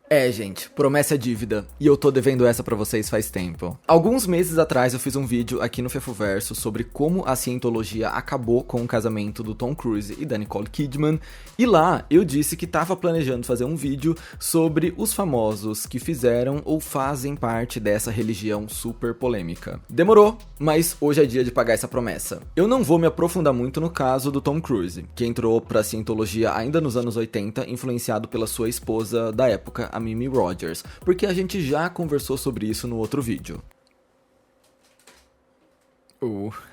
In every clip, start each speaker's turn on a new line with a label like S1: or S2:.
S1: É, gente, promessa é dívida, e eu tô devendo essa pra vocês faz tempo. Alguns meses atrás eu fiz um vídeo aqui no Fefoverso sobre como a cientologia acabou com o casamento do Tom Cruise e da Nicole Kidman, e lá eu disse que tava planejando fazer um vídeo sobre os famosos que fizeram ou fazem parte dessa religião super polêmica. Demorou, mas hoje é dia de pagar essa promessa. Eu não vou me aprofundar muito no caso do Tom Cruise, que entrou pra cientologia ainda nos anos 80, influenciado pela sua esposa da época, a Mimi Rogers, porque a gente já conversou sobre isso no outro vídeo.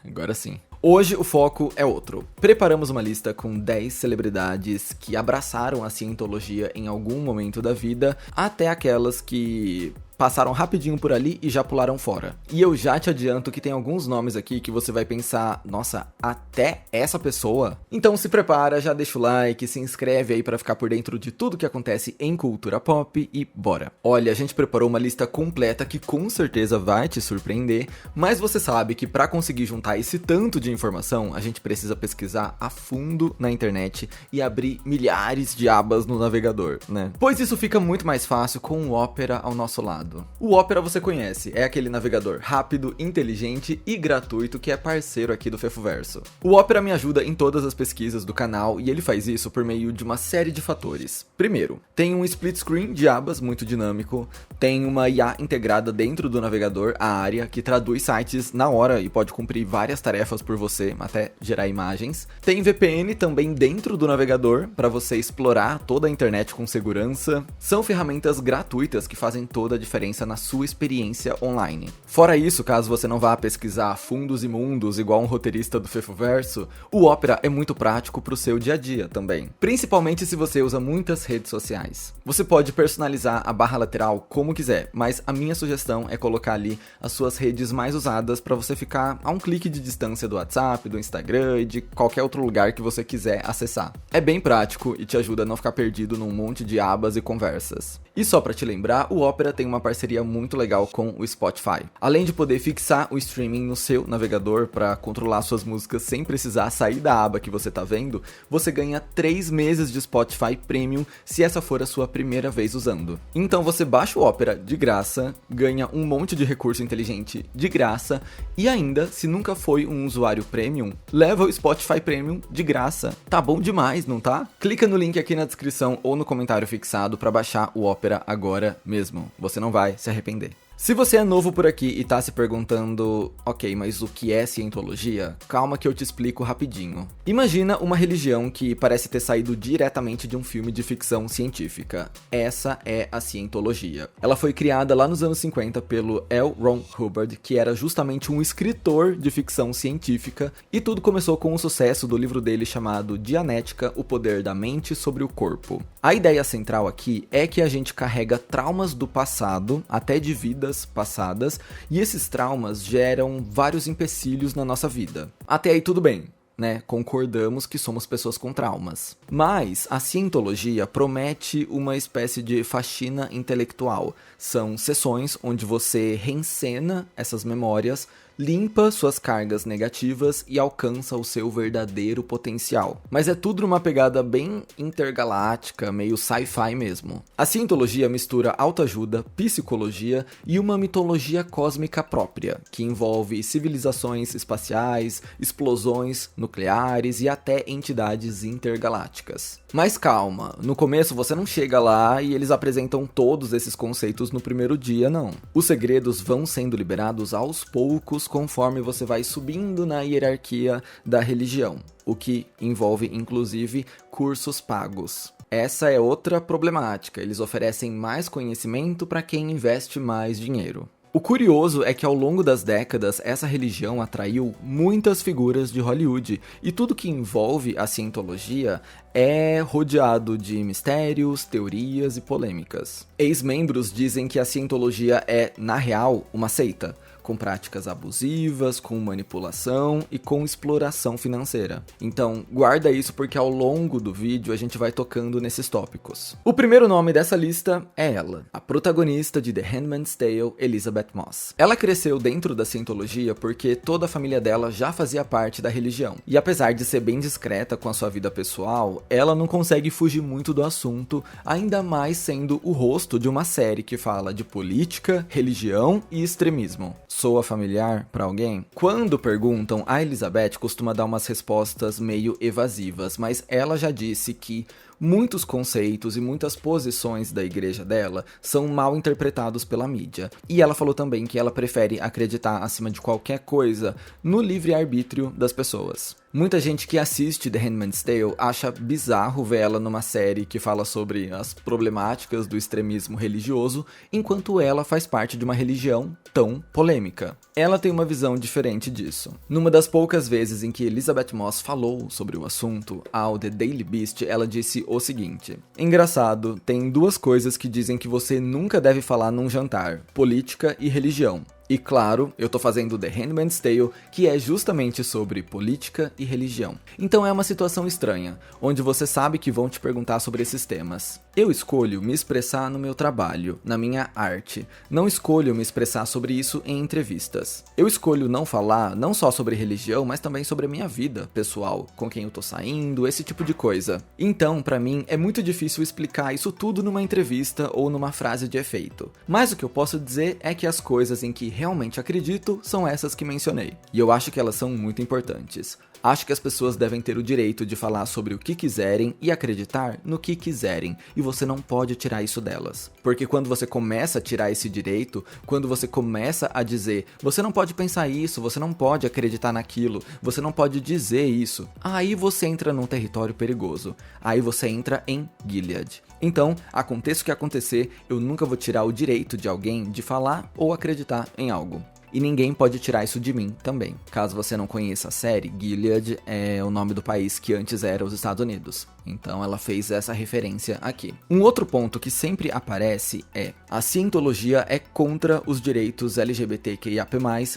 S1: Agora sim. Hoje o foco é outro. Preparamos uma lista com 10 celebridades que abraçaram a cientologia em algum momento da vida, até aquelas que passaram rapidinho por ali e já pularam fora. E eu já te adianto que tem alguns nomes aqui que você vai pensar, nossa, até essa pessoa? Então se prepara, já deixa o like, se inscreve aí pra ficar por dentro de tudo que acontece em cultura pop e bora. Olha, a gente preparou uma lista completa que com certeza vai te surpreender, mas você sabe que pra conseguir juntar esse tanto de informação, a gente precisa pesquisar a fundo na internet e abrir milhares de abas no navegador, né? Pois isso fica muito mais fácil com o Opera ao nosso lado. O Opera você conhece, é aquele navegador rápido, inteligente e gratuito que é parceiro aqui do Fefoverso. O Opera me ajuda em todas as pesquisas do canal e ele faz isso por meio de uma série de fatores. Primeiro, tem um split screen de abas muito dinâmico, tem uma IA integrada dentro do navegador, a Aria, que traduz sites na hora e pode cumprir várias tarefas por você, até gerar imagens. Tem VPN também dentro do navegador para você explorar toda a internet com segurança. São ferramentas gratuitas que fazem toda a diferença na sua experiência online. Fora isso, caso você não vá pesquisar fundos imundos igual um roteirista do Fefoverso, o Opera é muito prático para o seu dia a dia também, principalmente se você usa muitas redes sociais. Você pode personalizar a barra lateral como quiser, mas a minha sugestão é colocar ali as suas redes mais usadas para você ficar a um clique de distância do WhatsApp, do Instagram e de qualquer outro lugar que você quiser acessar. É bem prático e te ajuda a não ficar perdido num monte de abas e conversas. E só para te lembrar, o Opera tem uma parceria muito legal com o Spotify. Além de poder fixar o streaming no seu navegador para controlar suas músicas sem precisar sair da aba que você tá vendo, você ganha 3 meses de Spotify Premium se essa for a sua primeira vez usando. Então você baixa o Opera de graça, ganha um monte de recurso inteligente de graça e ainda, se nunca foi um usuário Premium, leva o Spotify Premium de graça. Tá bom demais, não tá? Clica no link aqui na descrição ou no comentário fixado para baixar o Opera agora mesmo. Você não vai se arrepender. Se você é novo por aqui e tá se perguntando, ok, mas o que é cientologia? Calma que eu te explico rapidinho. Imagina uma religião que parece ter saído diretamente de um filme de ficção científica. Essa é a cientologia. Ela foi criada lá nos anos 50 pelo L. Ron Hubbard, que era justamente um escritor de ficção científica, e tudo começou com o sucesso do livro dele chamado Dianética, o poder da mente sobre o corpo. A ideia central aqui é que a gente carrega traumas do passado, até de vidas passadas, e esses traumas geram vários empecilhos na nossa vida. Até aí tudo bem, né? Concordamos que somos pessoas com traumas. Mas a cientologia promete uma espécie de faxina intelectual. São sessões onde você reencena essas memórias, limpa suas cargas negativas e alcança o seu verdadeiro potencial. Mas é tudo numa pegada bem intergaláctica, meio sci-fi mesmo. A cientologia mistura autoajuda, psicologia e uma mitologia cósmica própria, que envolve civilizações espaciais, explosões nucleares e até entidades intergalácticas. Mas calma, no começo você não chega lá e eles apresentam todos esses conceitos no primeiro dia, não. Os segredos vão sendo liberados aos poucos conforme você vai subindo na hierarquia da religião, o que envolve inclusive cursos pagos. Essa é outra problemática, eles oferecem mais conhecimento para quem investe mais dinheiro. O curioso é que ao longo das décadas, essa religião atraiu muitas figuras de Hollywood, e tudo que envolve a cientologia é rodeado de mistérios, teorias e polêmicas. Ex-membros dizem que a cientologia é, na real, uma seita, com práticas abusivas, com manipulação e com exploração financeira. Então, guarda isso porque ao longo do vídeo a gente vai tocando nesses tópicos. O primeiro nome dessa lista é ela, a protagonista de The Handmaid's Tale, Elizabeth Moss. Ela cresceu dentro da cientologia porque toda a família dela já fazia parte da religião. E apesar de ser bem discreta com a sua vida pessoal, ela não consegue fugir muito do assunto, ainda mais sendo o rosto de uma série que fala de política, religião e extremismo. Soa familiar pra alguém? Quando perguntam, a Elizabeth costuma dar umas respostas meio evasivas, mas ela já disse que muitos conceitos e muitas posições da igreja dela são mal interpretados pela mídia. E ela falou também que ela prefere acreditar, acima de qualquer coisa, no livre-arbítrio das pessoas. Muita gente que assiste The Handmaid's Tale acha bizarro ver ela numa série que fala sobre as problemáticas do extremismo religioso, enquanto ela faz parte de uma religião tão polêmica. Ela tem uma visão diferente disso. Numa das poucas vezes em que Elizabeth Moss falou sobre o assunto, ao The Daily Beast, ela disse o seguinte: engraçado, tem duas coisas que dizem que você nunca deve falar num jantar: política e religião. E claro, eu tô fazendo The Handmaid's Tale, que é justamente sobre política e religião. Então é uma situação estranha, onde você sabe que vão te perguntar sobre esses temas. Eu escolho me expressar no meu trabalho, na minha arte. Não escolho me expressar sobre isso em entrevistas. Eu escolho não falar não só sobre religião, mas também sobre a minha vida pessoal, com quem eu tô saindo, esse tipo de coisa. Então, pra mim, é muito difícil explicar isso tudo numa entrevista ou numa frase de efeito. Mas o que eu posso dizer é que as coisas em que realmente acredito são essas que mencionei. E eu acho que elas são muito importantes. Acho que as pessoas devem ter o direito de falar sobre o que quiserem e acreditar no que quiserem, e você não pode tirar isso delas. Porque quando você começa a tirar esse direito, quando você começa a dizer, você não pode pensar isso, você não pode acreditar naquilo, você não pode dizer isso, aí você entra num território perigoso. Aí você entra em Gilead. Então, aconteça o que acontecer, eu nunca vou tirar o direito de alguém de falar ou acreditar em algo. E ninguém pode tirar isso de mim também. Caso você não conheça a série, Gilead é o nome do país que antes era os Estados Unidos. Então ela fez essa referência aqui. Um outro ponto que sempre aparece é: a cientologia é contra os direitos LGBTQIAP+,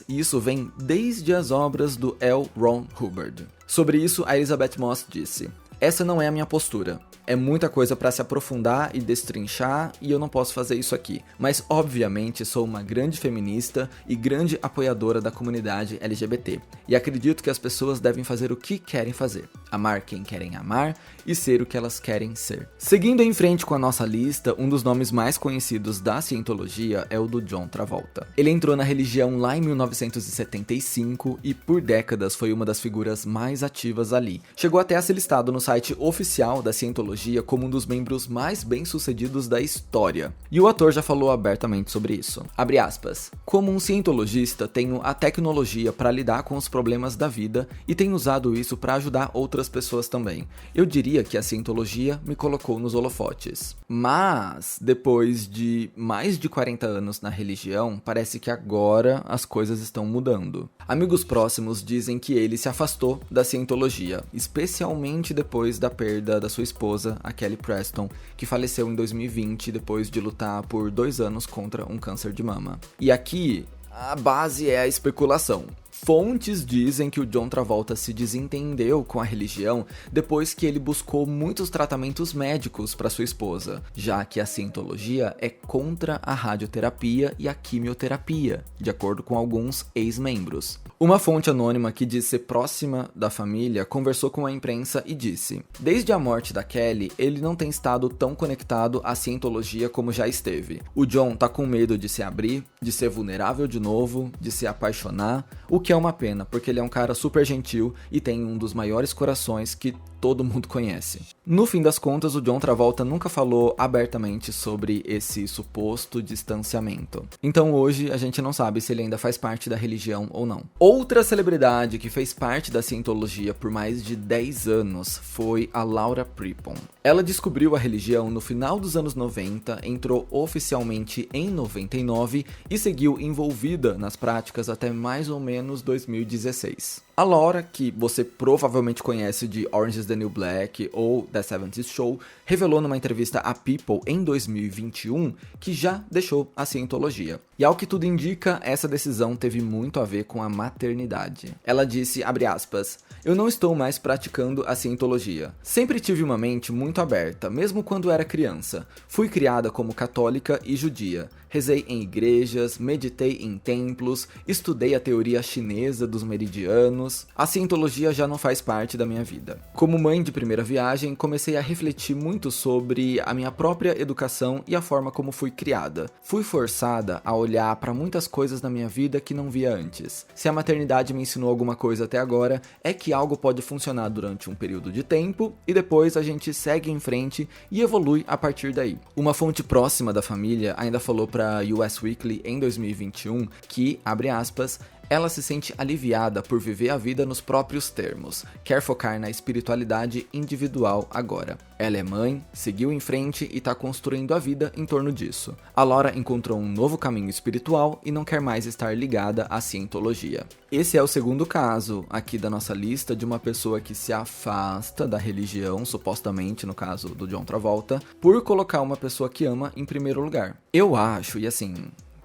S1: e isso vem desde as obras do L. Ron Hubbard. Sobre isso, a Elizabeth Moss disse: essa não é a minha postura. É muita coisa para se aprofundar e destrinchar e eu não posso fazer isso aqui. Mas obviamente sou uma grande feminista e grande apoiadora da comunidade LGBT. E acredito que as pessoas devem fazer o que querem fazer. Amar quem querem amar e ser o que elas querem ser. Seguindo em frente com a nossa lista, um dos nomes mais conhecidos da cientologia é o do John Travolta. Ele entrou na religião lá em 1975 e por décadas foi uma das figuras mais ativas ali. Chegou até a ser listado no site oficial da cientologia como um dos membros mais bem-sucedidos da história. E o ator já falou abertamente sobre isso. Abre aspas: como um cientologista, tenho a tecnologia para lidar com os problemas da vida e tenho usado isso para ajudar outras pessoas também. Eu diria que a cientologia me colocou nos holofotes. Mas, depois de mais de 40 anos na religião, parece que agora as coisas estão mudando. Amigos próximos dizem que ele se afastou da cientologia, especialmente depois da perda da sua esposa, a Kelly Preston, que faleceu em 2020 depois de lutar por 2 anos contra um câncer de mama. E aqui, a base é a especulação. Fontes dizem que o John Travolta se desentendeu com a religião depois que ele buscou muitos tratamentos médicos para sua esposa, já que a cientologia é contra a radioterapia e a quimioterapia, de acordo com alguns ex-membros. Uma fonte anônima que diz ser próxima da família conversou com a imprensa e disse: desde a morte da Kelly, ele não tem estado tão conectado à cientologia como já esteve. O John tá com medo de se abrir, de ser vulnerável de novo, de se apaixonar, o que é uma pena, porque ele é um cara super gentil e tem um dos maiores corações que todo mundo conhece. No fim das contas, o John Travolta nunca falou abertamente sobre esse suposto distanciamento. Então hoje a gente não sabe se ele ainda faz parte da religião ou não. Outra celebridade que fez parte da cientologia por mais de 10 anos foi a Laura Prepon. Ela descobriu a religião no final dos anos 90, entrou oficialmente em 99 e seguiu envolvida nas práticas até mais ou menos 2016. A Laura, que você provavelmente conhece de Orange is the New Black ou The 70's Show, revelou numa entrevista a People em 2021 que já deixou a cientologia. E ao que tudo indica, essa decisão teve muito a ver com a maternidade. Ela disse, abre aspas, eu não estou mais praticando a cientologia. Sempre tive uma mente muito aberta, mesmo quando era criança. Fui criada como católica e judia. Rezei em igrejas, meditei em templos, estudei a teoria chinesa dos meridianos. A cientologia já não faz parte da minha vida. Como mãe de primeira viagem, comecei a refletir muito sobre a minha própria educação e a forma como fui criada. Fui forçada a olhar para muitas coisas na minha vida que não via antes. Se a maternidade me ensinou alguma coisa até agora, é que algo pode funcionar durante um período de tempo e depois a gente segue em frente e evolui a partir daí. Uma fonte próxima da família ainda falou para US Weekly em 2021 que, abre aspas, ela se sente aliviada por viver a vida nos próprios termos, quer focar na espiritualidade individual agora. Ela é mãe, seguiu em frente e está construindo a vida em torno disso. A Laura encontrou um novo caminho espiritual e não quer mais estar ligada à cientologia. Esse é o segundo caso aqui da nossa lista de uma pessoa que se afasta da religião, supostamente no caso do John Travolta, por colocar uma pessoa que ama em primeiro lugar. Eu acho, e assim,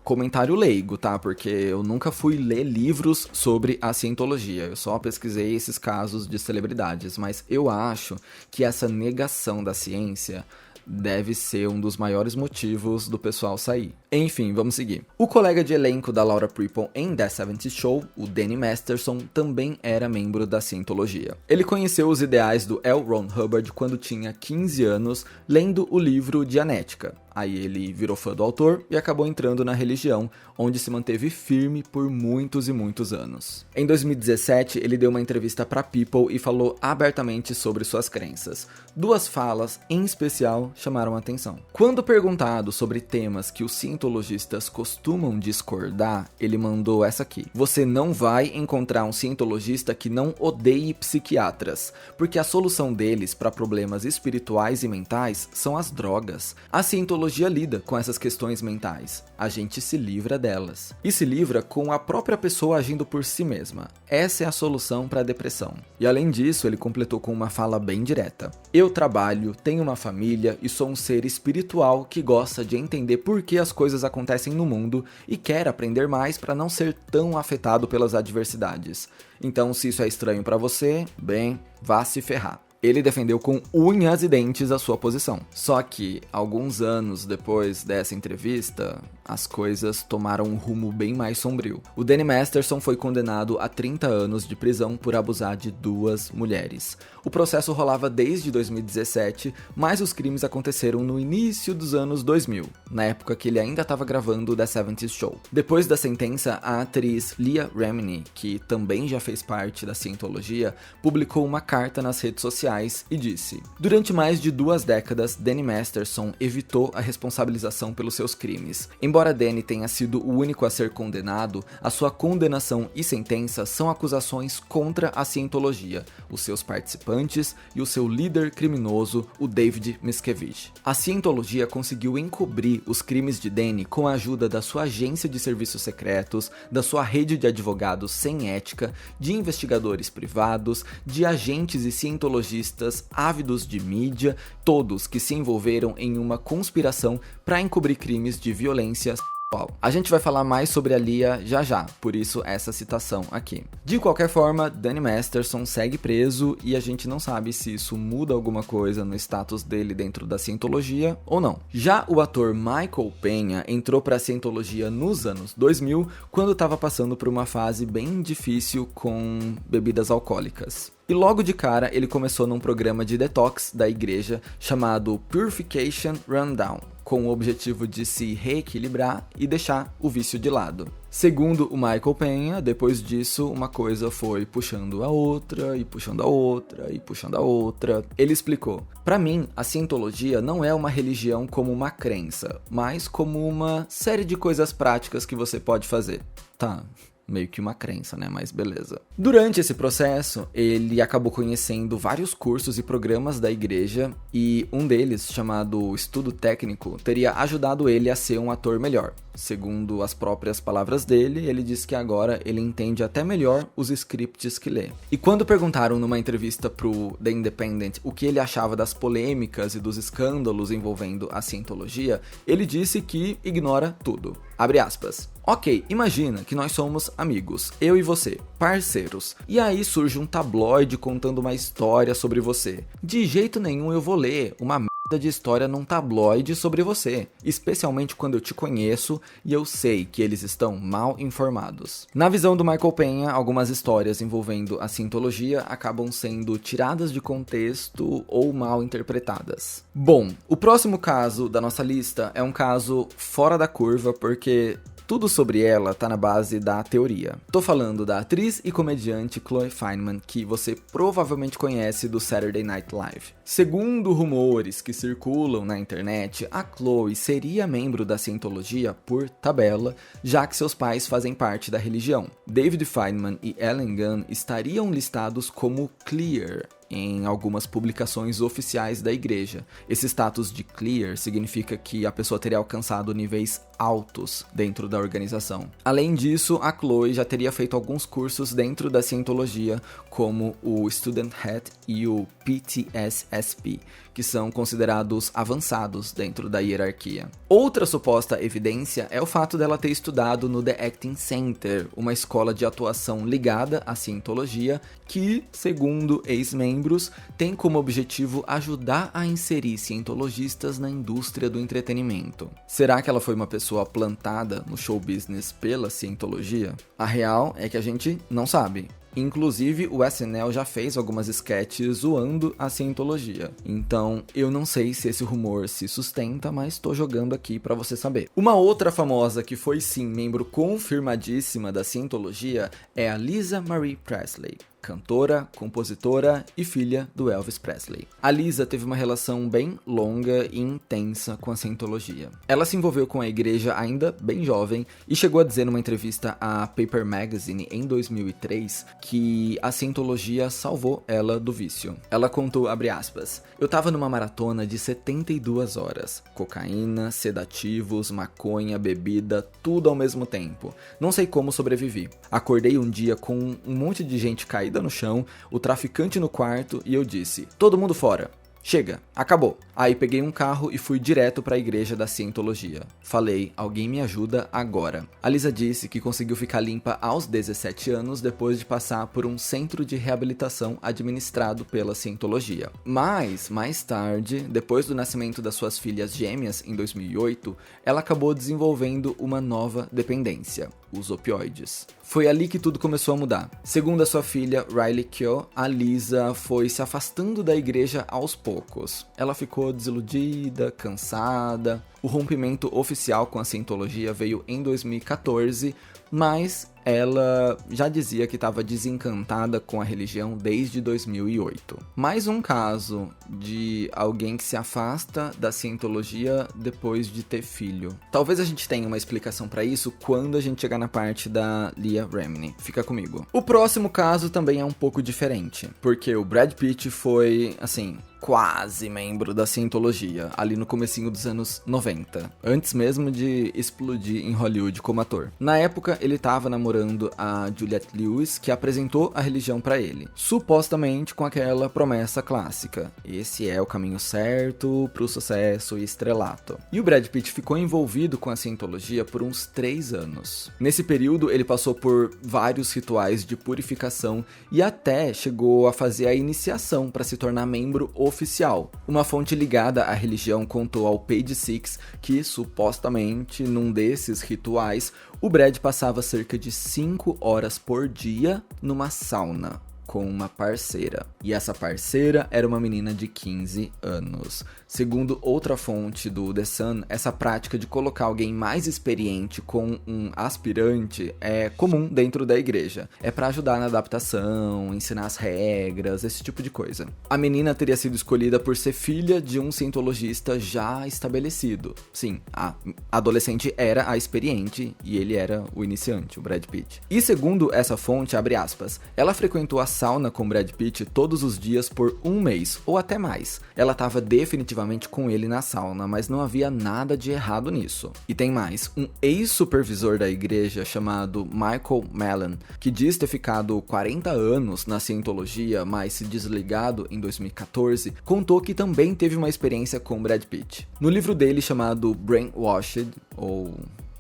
S1: comentário leigo, tá? Porque eu nunca fui ler livros sobre a cientologia, eu só pesquisei esses casos de celebridades, mas eu acho que essa negação da ciência deve ser um dos maiores motivos do pessoal sair. Enfim, vamos seguir. O colega de elenco da Laura Prepon em The 70 Show, o Danny Masterson, também era membro da cientologia. Ele conheceu os ideais do L. Ron Hubbard quando tinha 15 anos, lendo o livro Dianética. Aí ele virou fã do autor e acabou entrando na religião, onde se manteve firme por muitos e muitos anos. Em 2017, ele deu uma entrevista para People e falou abertamente sobre suas crenças. Duas falas, em especial, chamaram a atenção. Quando perguntado sobre temas que os cientologistas costumam discordar, ele mandou essa aqui. Você não vai encontrar um cientologista que não odeie psiquiatras, porque a solução deles para problemas espirituais e mentais são as drogas. A cientologia lida com essas questões mentais. A gente se livra delas. E se livra com a própria pessoa agindo por si mesma. Essa é a solução para a depressão. E além disso, ele completou com uma fala bem direta. Eu trabalho, tenho uma família e sou um ser espiritual que gosta de entender por que as coisas acontecem no mundo e quer aprender mais para não ser tão afetado pelas adversidades. Então, se isso é estranho para você, bem, vá se ferrar. Ele defendeu com unhas e dentes a sua posição. Só que, alguns anos depois dessa entrevista, as coisas tomaram um rumo bem mais sombrio. O Danny Masterson foi condenado a 30 anos de prisão por abusar de 2 mulheres. O processo rolava desde 2017, mas os crimes aconteceram no início dos anos 2000, na época que ele ainda estava gravando The 70 Show. Depois da sentença, a atriz Leah Remini, que também já fez parte da cientologia, publicou uma carta nas redes sociais e disse: durante mais de 2 décadas, Danny Masterson evitou a responsabilização pelos seus crimes. Embora Danny tenha sido o único a ser condenado, a sua condenação e sentença são acusações contra a cientologia, os seus participantes e o seu líder criminoso, o David Miscavige. A cientologia conseguiu encobrir os crimes de Danny com a ajuda da sua agência de serviços secretos, da sua rede de advogados sem ética, de investigadores privados, de agentes e cientologistas ávidos de mídia, todos que se envolveram em uma conspiração para encobrir crimes de violência sexual. A gente vai falar mais sobre a Leah já, por isso essa citação aqui. De qualquer forma, Danny Masterson segue preso e a gente não sabe se isso muda alguma coisa no status dele dentro da cientologia ou não. Já o ator Michael Peña entrou para a cientologia nos anos 2000, quando estava passando por uma fase bem difícil com bebidas alcoólicas. E logo de cara ele começou num programa de detox da igreja chamado Purification Rundown, com o objetivo de se reequilibrar e deixar o vício de lado. Segundo o Michael Peña, depois disso uma coisa foi puxando a outra e puxando a outra e puxando a outra. Ele explicou: para mim, a cientologia não é uma religião como uma crença, mas como uma série de coisas práticas que você pode fazer. Tá, meio que uma crença, né? Mas beleza. Durante esse processo, ele acabou conhecendo vários cursos e programas da igreja e um deles, chamado Estudo Técnico, teria ajudado ele a ser um ator melhor. Segundo as próprias palavras dele, ele disse que agora ele entende até melhor os scripts que lê. E quando perguntaram numa entrevista pro The Independent o que ele achava das polêmicas e dos escândalos envolvendo a cientologia, ele disse que ignora tudo. Abre aspas. Ok, imagina que nós somos amigos, eu e você, parceiros. E aí surge um tabloide contando uma história sobre você. De jeito nenhum eu vou ler uma merda de história num tabloide sobre você, especialmente quando eu te conheço e eu sei que eles estão mal informados. Na visão do Michael Penha, algumas histórias envolvendo a cientologia acabam sendo tiradas de contexto ou mal interpretadas. Bom, o próximo caso da nossa lista é um caso fora da curva porque tudo sobre ela tá na base da teoria. Tô falando da atriz e comediante Chloe Fineman, que você provavelmente conhece do Saturday Night Live. Segundo rumores que circulam na internet, a Chloe seria membro da Scientologia por tabela, já que seus pais fazem parte da religião. David Fineman e Ellen Gunn estariam listados como Clear em algumas publicações oficiais da igreja. Esse status de Clear significa que a pessoa teria alcançado níveis altos dentro da organização. Além disso, a Chloe já teria feito alguns cursos dentro da Scientologia, como o Student Hat e o PTSSP, que são considerados avançados dentro da hierarquia. Outra suposta evidência é o fato dela ter estudado no The Acting Center, uma escola de atuação ligada à Scientologia, que, segundo ex-membros, tem como objetivo ajudar a inserir cientologistas na indústria do entretenimento. Será que ela foi uma pessoa plantada no show business pela Scientologia? A real é que a gente não sabe. Inclusive, o SNL já fez algumas sketches zoando a Scientologia. Então, eu não sei se esse rumor se sustenta, mas tô jogando aqui pra você saber. Uma outra famosa que foi sim membro confirmadíssima da Scientologia é a Lisa Marie Presley, cantora, compositora e filha do Elvis Presley. A Lisa teve uma relação bem longa e intensa com a Scientologia. Ela se envolveu com a igreja ainda bem jovem e chegou a dizer numa entrevista à Paper Magazine em 2003 que a Scientologia salvou ela do vício. Ela contou, abre aspas, eu tava numa maratona de 72 horas. Cocaína, sedativos, maconha, bebida, tudo ao mesmo tempo. Não sei como sobrevivi. Acordei um dia com um monte de gente caída no chão, o traficante no quarto e eu disse, todo mundo fora. Chega, acabou. Aí peguei um carro e fui direto para a igreja da Scientologia. Falei, alguém me ajuda agora. A Lisa disse que conseguiu ficar limpa aos 17 anos depois de passar por um centro de reabilitação administrado pela Scientologia. Mas, mais tarde, depois do nascimento das suas filhas gêmeas em 2008, ela acabou desenvolvendo uma nova dependência, os opioides. Foi ali que tudo começou a mudar. Segundo a sua filha, Riley Keough, a Lisa foi se afastando da igreja aos poucos. Ela ficou desiludida, cansada. O rompimento oficial com a Scientologia veio em 2014, mas ela já dizia que estava desencantada com a religião desde 2008. Mais um caso de alguém que se afasta da Scientologia depois de ter filho. Talvez a gente tenha uma explicação para isso quando a gente chegar na parte da Leah Remini. Fica comigo. O próximo caso também é um pouco diferente, porque o Brad Pitt foi, assim, quase membro da Scientologia, ali no comecinho dos anos 90, antes mesmo de explodir em Hollywood como ator. Na época, ele estava namorando a Juliette Lewis, que apresentou a religião para ele, supostamente com aquela promessa clássica, esse é o caminho certo pro sucesso e estrelato. E o Brad Pitt ficou envolvido com a Scientologia por uns 3 anos. Nesse período, ele passou por vários rituais de purificação e até chegou a fazer a iniciação para se tornar membro oficial. Uma fonte ligada à religião contou ao Page Six que, supostamente, num desses rituais, o Brad passava cerca de 5 horas por dia numa sauna com uma parceira. E essa parceira era uma menina de 15 anos. Segundo outra fonte do The Sun, essa prática de colocar alguém mais experiente com um aspirante é comum dentro da igreja. É para ajudar na adaptação, ensinar as regras, esse tipo de coisa. A menina teria sido escolhida por ser filha de um cientologista já estabelecido. Sim, a adolescente era a experiente e ele era o iniciante, o Brad Pitt. E segundo essa fonte, abre aspas, ela frequentou a sauna com Brad Pitt todos os dias por 1 mês, ou até mais. Ela estava definitivamente com ele na sauna, mas não havia nada de errado nisso. E tem mais, um ex-supervisor da igreja chamado Michael Mellon, que diz ter ficado 40 anos na Scientologia, mas se desligado em 2014, contou que também teve uma experiência com Brad Pitt. No livro dele chamado Brainwashed, ou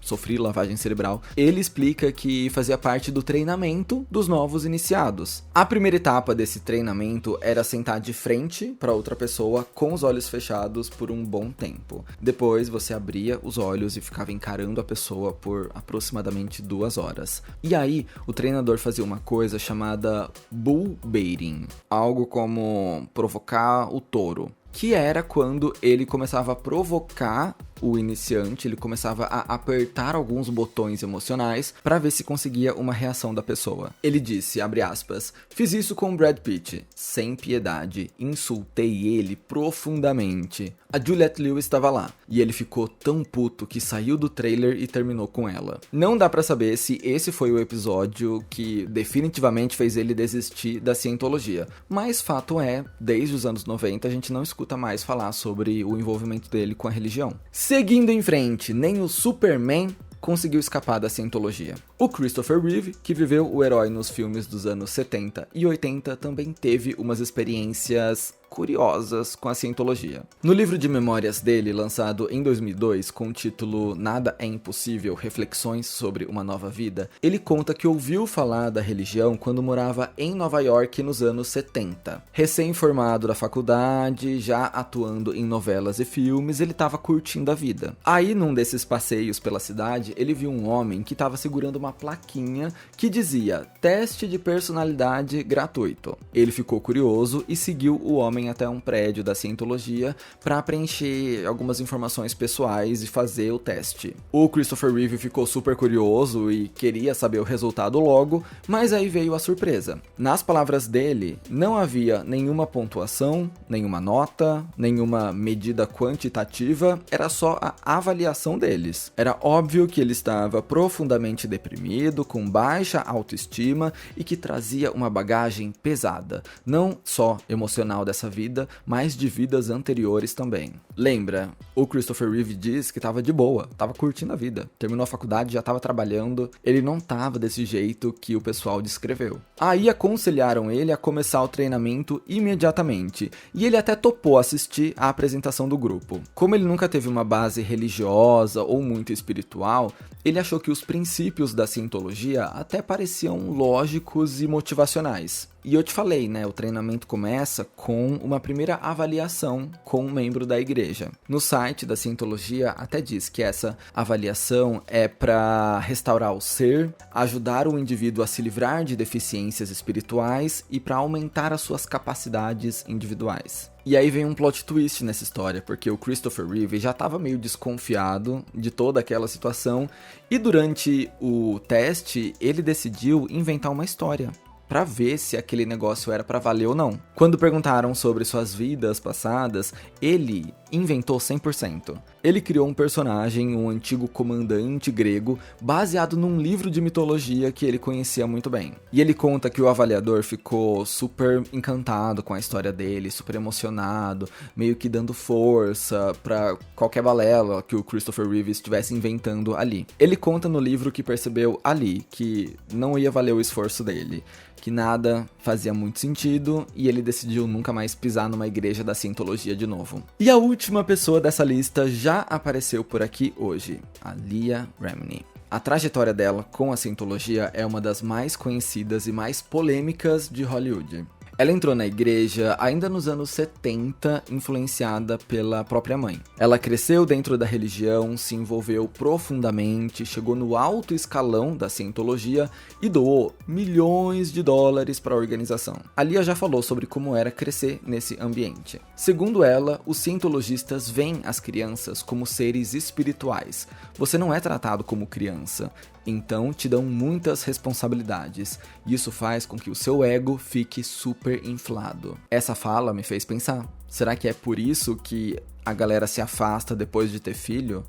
S1: sofri lavagem cerebral, ele explica que fazia parte do treinamento dos novos iniciados. A primeira etapa desse treinamento era sentar de frente para outra pessoa com os olhos fechados por um bom tempo. Depois você abria os olhos e ficava encarando a pessoa por aproximadamente 2 horas. E aí o treinador fazia uma coisa chamada bull baiting, algo como provocar o touro, que era quando ele começava a provocar o iniciante, ele começava a apertar alguns botões emocionais para ver se conseguia uma reação da pessoa. Ele disse, abre aspas, fiz isso com Brad Pitt, sem piedade, insultei ele profundamente. A Juliette Lewis estava lá, e ele ficou tão puto que saiu do trailer e terminou com ela. Não dá pra saber se esse foi o episódio que definitivamente fez ele desistir da cientologia, mas fato é, desde os anos 90 a gente não escuta mais falar sobre o envolvimento dele com a religião. Seguindo em frente, nem o Superman conseguiu escapar da cientologia. O Christopher Reeve, que viveu o herói nos filmes dos anos 70 e 80, também teve umas experiências curiosas com a cientologia. No livro de memórias dele, lançado em 2002, com o título Nada é Impossível, Reflexões sobre uma Nova Vida, ele conta que ouviu falar da religião quando morava em Nova York nos anos 70. Recém-formado da faculdade, já atuando em novelas e filmes, ele estava curtindo a vida. Aí, num desses passeios pela cidade, ele viu um homem que estava segurando uma plaquinha que dizia teste de personalidade gratuito. Ele ficou curioso e seguiu o homem até um prédio da cientologia para preencher algumas informações pessoais e fazer o teste. O Christopher Reeve ficou super curioso e queria saber o resultado logo, mas aí veio a surpresa. Nas palavras dele, não havia nenhuma pontuação, nenhuma nota, nenhuma medida quantitativa, era só a avaliação deles. Era óbvio que ele estava profundamente deprimido, com baixa autoestima e que trazia uma bagagem pesada, não só emocional dessa vida, mas de vidas anteriores também. Lembra, o Christopher Reeve diz que estava de boa, estava curtindo a vida, terminou a faculdade, já estava trabalhando, ele não estava desse jeito que o pessoal descreveu. Aí aconselharam ele a começar o treinamento imediatamente, e ele até topou assistir à apresentação do grupo. Como ele nunca teve uma base religiosa ou muito espiritual, ele achou que os princípios da cientologia até pareciam lógicos e motivacionais. E eu te falei, né, o treinamento começa com uma primeira avaliação com um membro da igreja. No site da cientologia até diz que essa avaliação é para restaurar o ser, ajudar o indivíduo a se livrar de deficiências espirituais e para aumentar as suas capacidades individuais. E aí vem um plot twist nessa história, porque o Christopher Reeve já estava meio desconfiado de toda aquela situação e durante o teste ele decidiu inventar uma história para ver se aquele negócio era para valer ou não. Quando perguntaram sobre suas vidas passadas, ele inventou 100%. Ele criou um personagem, um antigo comandante grego, baseado num livro de mitologia que ele conhecia muito bem. E ele conta que o avaliador ficou super encantado com a história dele, super emocionado, meio que dando força para qualquer balela que o Christopher Reeve estivesse inventando ali. Ele conta no livro que percebeu ali que não ia valer o esforço dele, que nada fazia muito sentido e ele decidiu nunca mais pisar numa igreja da cientologia de novo. E a última pessoa dessa lista já apareceu por aqui hoje, a Leah Remini. A trajetória dela com a cientologia é uma das mais conhecidas e mais polêmicas de Hollywood. Ela entrou na igreja ainda nos anos 70, influenciada pela própria mãe. Ela cresceu dentro da religião, se envolveu profundamente, chegou no alto escalão da cientologia e doou milhões de dólares para a organização. A Leah já falou sobre como era crescer nesse ambiente. Segundo ela, os cientologistas veem as crianças como seres espirituais. Você não é tratado como criança. Então te dão muitas responsabilidades, e isso faz com que o seu ego fique super inflado. Essa fala me fez pensar, será que é por isso que a galera se afasta depois de ter filho?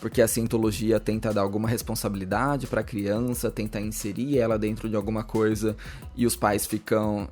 S1: Porque a cientologia tenta dar alguma responsabilidade para a criança, tenta inserir ela dentro de alguma coisa, e os pais ficam,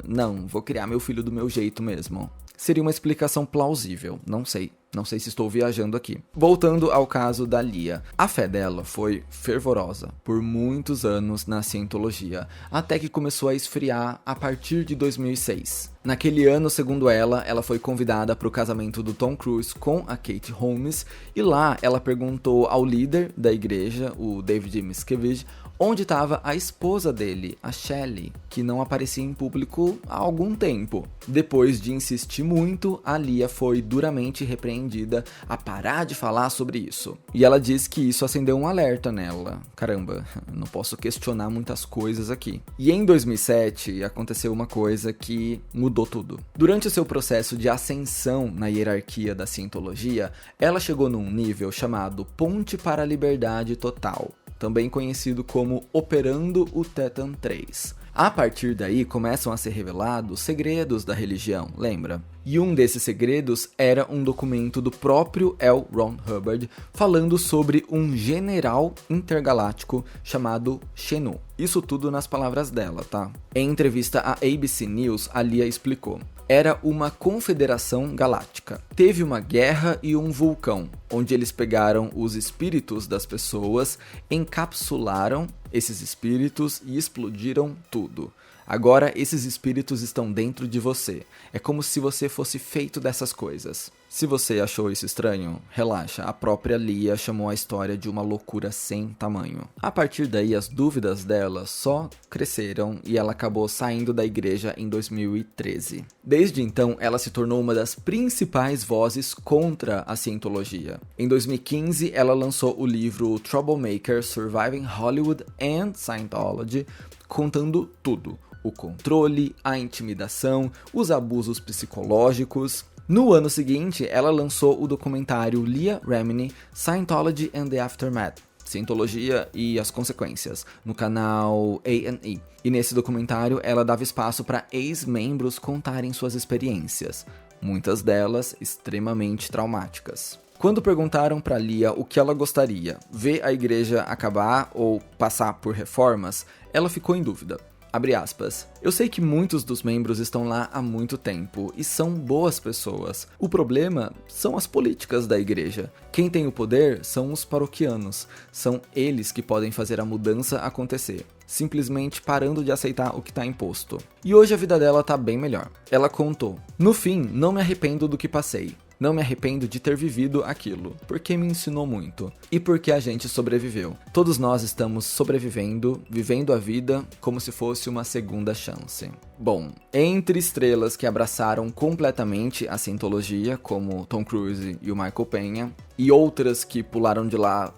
S1: não, vou criar meu filho do meu jeito mesmo. Seria uma explicação plausível, não sei. Não sei se estou viajando aqui. Voltando ao caso da Lia. A fé dela foi fervorosa por muitos anos na cientologia, até que começou a esfriar a partir de 2006. Naquele ano, segundo ela foi convidada para o casamento do Tom Cruise com a Katie Holmes, e lá ela perguntou ao líder da igreja, o David Miscavige, onde estava a esposa dele, a Shelley, que não aparecia em público há algum tempo. Depois de insistir muito, a Lia foi duramente repreendida a parar de falar sobre isso. E ela diz que isso acendeu um alerta nela. Caramba, não posso questionar muitas coisas aqui. E em 2007, aconteceu uma coisa que mudou tudo. Durante o seu processo de ascensão na hierarquia da cientologia, ela chegou num nível chamado Ponte para a Liberdade Total, também conhecido como Operando o Tetan 3. A partir daí começam a ser revelados segredos da religião, lembra? E um desses segredos era um documento do próprio L. Ron Hubbard falando sobre um general intergaláctico chamado Xenu. Isso tudo nas palavras dela, tá? Em entrevista à ABC News, a Lia explicou. Era uma confederação galáctica. Teve uma guerra e um vulcão, onde eles pegaram os espíritos das pessoas, encapsularam esses espíritos e explodiram tudo. Agora esses espíritos estão dentro de você. É como se você fosse feito dessas coisas. Se você achou isso estranho, relaxa, a própria Lia chamou a história de uma loucura sem tamanho. A partir daí, as dúvidas dela só cresceram e ela acabou saindo da igreja em 2013. Desde então, ela se tornou uma das principais vozes contra a cientologia. Em 2015, ela lançou o livro Troublemaker: Surviving Hollywood and Scientology, contando tudo. O controle, a intimidação, os abusos psicológicos. No ano seguinte, ela lançou o documentário Leah Remini, Scientology and the Aftermath, Cientologia e as Consequências, no canal A&E. E nesse documentário, ela dava espaço para ex-membros contarem suas experiências, muitas delas extremamente traumáticas. Quando perguntaram para Lia o que ela gostaria, ver a igreja acabar ou passar por reformas, ela ficou em dúvida. Abre aspas. Eu sei que muitos dos membros estão lá há muito tempo e são boas pessoas. O problema são as políticas da igreja. Quem tem o poder são os paroquianos. São eles que podem fazer a mudança acontecer, simplesmente parando de aceitar o que está imposto. E hoje a vida dela tá bem melhor. Ela contou: no fim, não me arrependo do que passei. Não me arrependo de ter vivido aquilo, porque me ensinou muito. E porque a gente sobreviveu. Todos nós estamos sobrevivendo, vivendo a vida como se fosse uma segunda chance. Bom, entre estrelas que abraçaram completamente a cientologia, como Tom Cruise e o Michael Peña, e outras que pularam de lá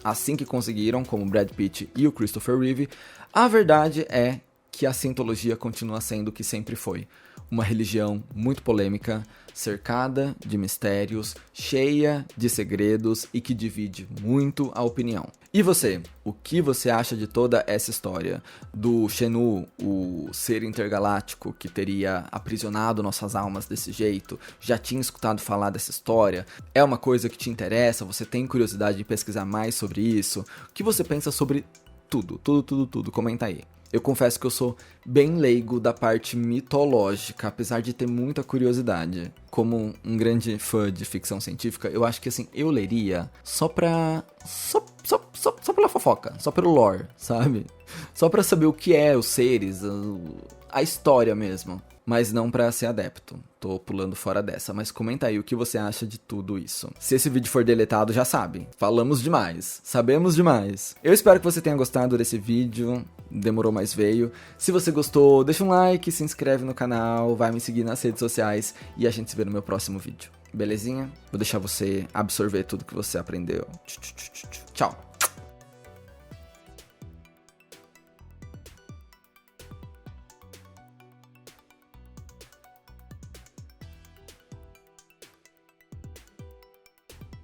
S1: assim que conseguiram, como Brad Pitt e o Christopher Reeve, a verdade é que a cientologia continua sendo o que sempre foi. Uma religião muito polêmica, cercada de mistérios, cheia de segredos e que divide muito a opinião. E você? O que você acha de toda essa história? Do Xenu, o ser intergaláctico que teria aprisionado nossas almas desse jeito? Já tinha escutado falar dessa história? É uma coisa que te interessa? Você tem curiosidade de pesquisar mais sobre isso? O que você pensa sobre tudo? Comenta aí. Eu confesso que eu sou bem leigo da parte mitológica, apesar de ter muita curiosidade. Como um grande fã de ficção científica, eu acho que assim, eu leria só pela fofoca, só pelo lore, sabe? Só pra saber o que é os seres, a história mesmo. Mas não pra ser adepto. Tô pulando fora dessa, mas comenta aí o que você acha de tudo isso. Se esse vídeo for deletado, já sabe. Falamos demais. Sabemos demais. Eu espero que você tenha gostado desse vídeo. Demorou, mas veio. Se você gostou, deixa um like, se inscreve no canal, vai me seguir nas redes sociais e a gente se vê no meu próximo vídeo. Belezinha? Vou deixar você absorver tudo que você aprendeu. Tchau.